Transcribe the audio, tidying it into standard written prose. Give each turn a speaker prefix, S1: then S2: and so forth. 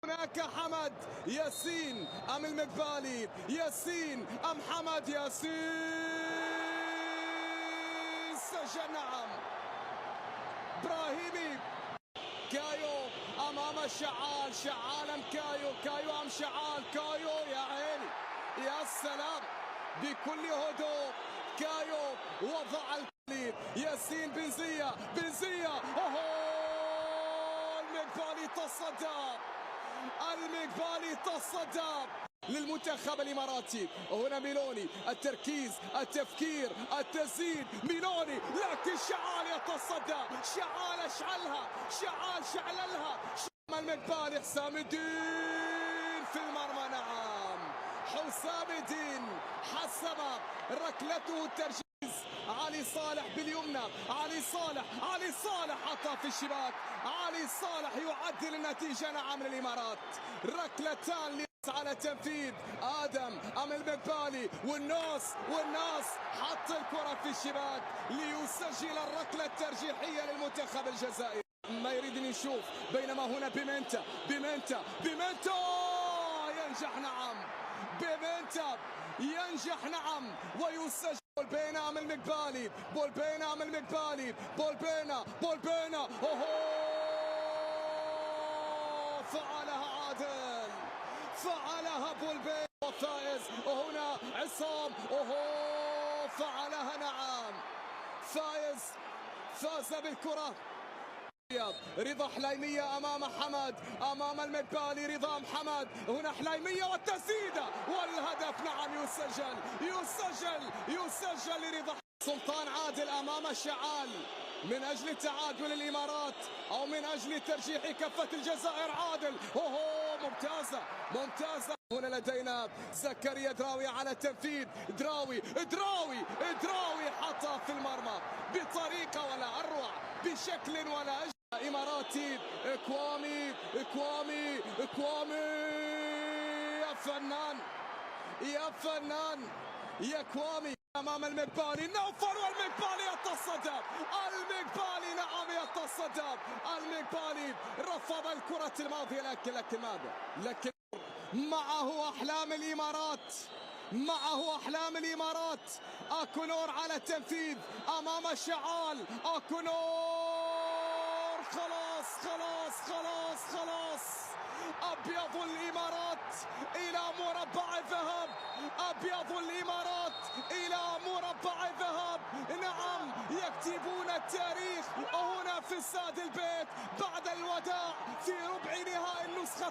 S1: هناك حمد ياسين أم المقبالي، ياسين أم حمد ياسين، سجل نعم إبراهيمي. كايو أمام شعال، شعال أم كايو، كايو أم شعال، كايو يا عيني يا سلام بكل هدوء. كايو وضع الكليد، ياسين بنزية، بنزية، أوه المقبالي تصدى، المقبالي تصدى للمنتخب الإماراتي. هنا ميلوني، التركيز، التفكير، التسديد، ميلوني، لكن شعال يتصدى، شعال أشعلها، شعال شعللها، المقبالي. حسام الدين في المرمى، نعم حسام الدين حسب ركلته الترجيز. علي صالح باليمنى، علي صالح، علي صالح حطها في الشباك، علي صالح يعدل النتيجة نعم للإمارات. ركلتان على تنفيذ آدم أم المقبالي، والناس حط الكرة في الشباك ليسجل الركلة الترجيحية للمنتخب الجزائري. ما يريد أن يشوف، بينما هنا بيمنتا، بيمنتا ينجح نعم، بيمنتا ينجح نعم ويسجل. بولبينا أم المقبالي، بولبينا أم المقبالي، بولبينا، أوه فعلها عادل، فعلها بولبينا وفائز. وهنا عصام، أوه فعلها نعم فايز، فاز بالكرة. رضا حليمية أمام حمد، أمام المقبالي، رضا محمد، هنا حليمية والتسديدة والهدف نعم يسجل لرضا. سلطان عادل أمام شعال من أجل التعادل الإمارات أو من أجل ترجيح كفة الجزائر. عادل، أوه ممتازة. هنا لدينا زكريا دراوي على التنفيذ، دراوي حطها في المرمى بطريقة ولا أروع، بشكل ولا أجل. إماراتي، إكوامي يا فنان يا كوامي أمام المقبالي، نوفل والمقبالي يتصدى، المقبالي نعم يتصدى، المقبالي رفض الكرة الماضية لكن ماذا؟ لكن معه أحلام الإمارات، أكونور على التنفيذ أمام شعال، أكونور، خلاص أبيض الإمارات إلى مربع الذهب، أبيض الإمارات إلى مربع الذهب، نعم يكتبون التاريخ هنا في استاد البيت بعد الوداع في ربع نهائي النسخة